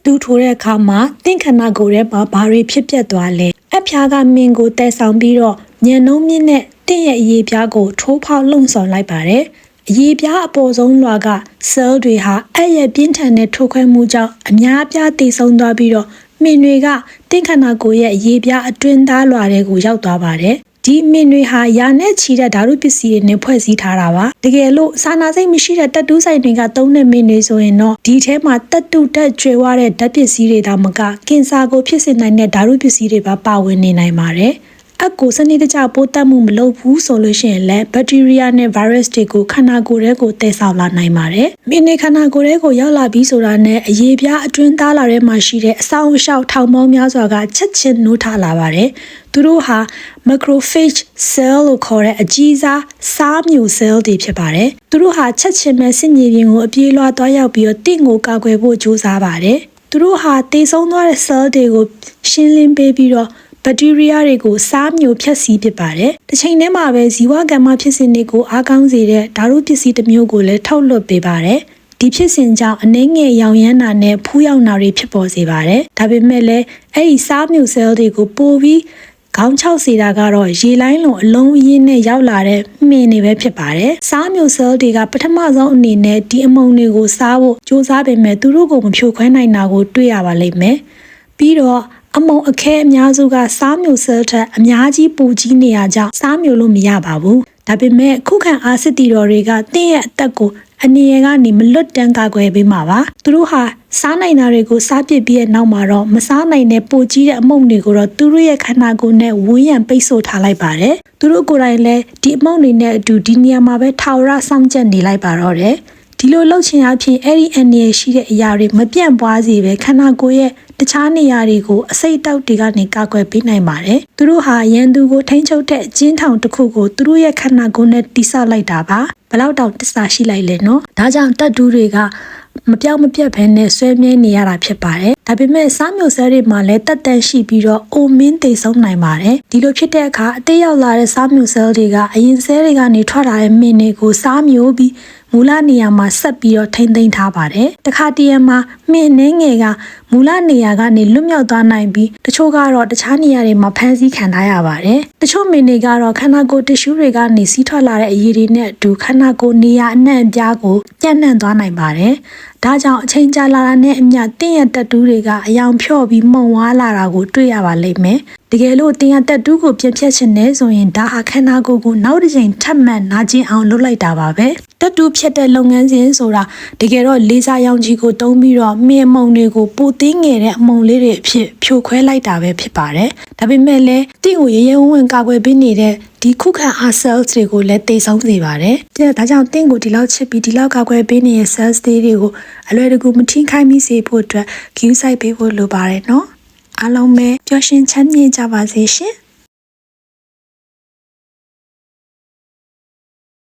တူထိုးတဲ့အခါမှာတင့်ခန္ဓာကိုယ်ရဲ့ဘာတွေဖြစ်ပျက်သွားလဲအဖျားကမင်းကိုတဲဆောင်ပြီးတော့ညံနှုံးမြင့်နဲ့တင့်ရဲ့အရေးပြားကိုထိုးဖောက်လှုံ့ဆော်လိုက်ပါတယ်အရေးပြားအပေါ်ဆုံးလွှာက cell တွေဟာအဲ့ရဲ့ပြင်းထန်တဲ့ထိုးခွဲမှုကြောင့်အများအပြားတည်ဆုံသွားပြီးတော့မင်းတွေကတင့်ခန္ဓာကိုယ်ရဲ့အရေးပြားအတွင်းသားလွှာတွေကိုရောက်သွားပါတယ်ဒီမင်းတွေဟာရာနဲ့ချီတဲ့ဓာတုပစ္စည်းတွေနဲ့ဖွဲ့စည်းထားတာပါတကယ်လို့စာနာစိတ်မရှိတဲ့တက်တူးဆိုင်တွေကသုံးတဲ့မင်းတွေဆိုရင်တော့ဒီထဲမှာတက်တူတက်ကျွဲဝတဲ့ဓာတ်ပစ္စည်းတွေဒါမှမကကင်ဆာကိုဖြစ်စေနိုင်တဲ့ဓာတုပစ္စည်းတွေပါဝင်နေနိုင်ပါတယ်အကူစနစ်တကျပိုးတက်မှုမလုပ်ဘူးဆိုလို့ရှိရင်လည်းဘက်တီးရီးယားနဲ့ဗိုင်းရပ်စ်တွေကိုခန္ဓာကိုယ်ထဲကိုတည်ဆောက်လာနိုင်ပါတယ်။မင်းတွေခန္ဓာကိုယ်ထဲကိုရောက်လာပြီးဆိုတာနဲ့အရေးပြားအတွင်းသားလာထဲမှာရှိတဲ့အဆောင်အရှောက်ထောင်ပေါင်းများစွာကချက်ချင်းနှိုးထလာပါတယ်။သူတို့ဟာ macrophage cell လို့ခေါ်တဲ့အကြီးစားစားမြူ cell တွေဖြစ်ပါတယ်။သူတို့ဟာချက်ချင်းပဲစစ်မြေပြင်ကိုအပြေးလွှားသွားရောက်ပြီးတော့တင့်ကိုကာကွယ်ဖို့ကြိုးစားပါတယ်။သူတို့ဟာတည်ဆုံသွားတဲ့ cell တွေကိုရှင်းလင်းပေးပြီးတော့ဘက်တီးရီးယားတွေကိုစားမျိုးဖြတ်စီးပစ်ပါတယ်။တစ်ချိန်တည်းမှာပဲဇီဝကမ္မဖြစ်စဉ်တွေကိုအားကောင်းစေတဲ့ဓာတုပစ္စည်းတစ်မျိုးကိုလည်းထုတ်လွှတ်ပေးပါတယ်။ဒီဖြစ်စဉ်ကြောင့်အနှဲငယ်ရောင်ရမ်းတာနဲ့ဖူးယောင်တာတွေဖြစ်ပေါ်စေပါတယ်။ဒါပေမဲ့လည်းအဲ့ဒီစားမျိုး cell တွေကိုပိုပြီးခေါင်းချောက်စေတာကတော့ရေလိုင်းလုံးအလုံးအင်းနဲ့ရောက်လာတဲ့မှင်တွေပဲဖြစ်ပါတယ်။စားမျိုး cell တွေကပထမဆုံးအနေနဲ့ဒီအမုံတွေကိုစားဖို့စူးစမ်းပေမဲ့သူတို့ကိုမဖြိုခွဲနိုင်တာကိုတွေ့ရပါလိမ့်မယ်။ပြီးတော့အမုံအခဲအများစုကစားမျိုး cell ထက်အများကြီးပိုကြီးနေရကြောင်းစားမျိုးလို့မရပါဘူး။ဒါပေမဲ့ခုခံအားစစ်တီတော်တွေကတင့်ရဲ့အသက်ကိုအနေရကနေမလွတ်တမ်းကာကွယ်ပေးမှာပါ။သူတို့ဟာစားနိုင်တာတွေကိုစားပစ်ပြီးတဲ့နောက်မှာတော့မစားနိုင်တဲ့ပိုကြီးတဲ့အမုံတွေကိုတော့သူတို့ရဲ့ခန္ဓာကိုယ်နဲ့ဝန်းရံပိတ်ဆို့ထားလိုက်ပါတယ်။သူတို့ကိုယ်တိုင်လည်းဒီအမုံတွေနဲ့အတူဒီနေရာမှာပဲထာဝရစောင့်ကြပ်နေလိုက်ပါတော့တယ်။ဒီလိုလှုပ်ချင်အဖြစ်အဲ့ဒီအနေရရှိတဲ့အရာတွေမပြန့်ပွားစေပဲခန္ဓာကိုယ်ရဲ့တခြားနေရာတွေကိုအစိတ်တောက်တွေကနေကာကွယ်ပေးနိုင်ပါတယ်။သူတို့ဟာရန်သူကိုထိန်းချုပ်တဲ့အကျဉ်းထောင်တစ်ခုကိုသူတို့ရဲ့ခန္ဓာကိုယ်နဲ့တိဆောက်လိုက်တာပါ။ဘလောက်တောင်တစ္ဆာရှိလိုက်လဲနော်။ဒါကြောင့်တပ်တူးတွေကမပြောင်းမပြတ်ဘဲနဲ့ဆွဲမြဲနေရတာဖြစ်ပါတယ်။ဒါပေမဲ့စားမျိုးဆဲတွေမှာလည်းတက်တန်ရှိပြီးတော့အိုမင်းသိဆုံးနိုင်ပါတယ်။ဒီလိုဖြစ်တဲ့အခါအသေးရောက်လာတဲ့စားမျိုးဆဲတွေကအရင်ဆဲတွေကနေထွက်လာတဲ့မင်းတွေကိုစားမျိုးပြီးမူလနေရာမှာဆက်ပြီးတော့ထိမ့်သိမ်းထားပါတယ်။တခါတရံမှာမင်းနှင်းငယ်ကမူလနေရာကနေလွတ်မြောက်သွားနိုင်ပြီးတချို့ကတော့တခြားနေရာတွေမှာဖမ်းဆီးခံထားရပါတယ်။တချို့မင်းတွေကတော့ခန္ဓာကိုယ်တ िश ူးတွေကနေစီးထွက်လာတဲ့အရည်တွေနဲ့အတူခန္ဓာကိုယ်နေရာအနှံ့အပြားကိုပြန့်နှံ့သွားနိုင်ပါတယ်။ဒါကြောင့်အချိန်ကြာလာတာနဲ့အမျှတင့်ရဲ့တက်တူးတွေကအယောင်ဖြော့ပြီးမှုံဝါးလာတာကိုတွေ့ရပါလိမ့်မယ်။တကယ်လို့တင်ရတက်တူးကိုပြင်ဖြတ်ချင်တယ်ဆိုရင်ဒါဟာခန္ဓာကိုယ်ကိုနောက်တစ်ချိန်ထပ်မံနာကျင်အောင်လုပ်လိုက်တာပါပဲတက်တူးဖြတ်တဲ့လုပ်ငန်းစဉ်ဆိုတာတကယ်တော့လေစာရောင်ကြီးကိုတုံးပြီးတော့မြင်မုံတွေကိုပိုသေးငယ်တဲ့အမုံလေးတွေအဖြစ်ဖြိုခွဲလိုက်တာပဲဖြစ်ပါတယ်ဒါပေမဲ့လည်းတင့်ကိုရရဝဝင်ကာကွယ်ပေးနေတဲ့ဒီခုခံအား cells တွေကိုလည်းတိတ်ဆုံးစေပါတယ်ဒါကြောင့်တင့်ကိုဒီလောက်ချစ်ပြီးဒီလောက်ကာကွယ်ပေးနေတဲ့ cells တွေကိုအလွယ်တကူမထိခိုက်မိစေဖို့အတွက် queue site ပေးဖို့လိုပါတယ်နော်အားလုံးပဲပျော်ရွှင်ချမ်းမြေ့ကြပါစေရှင်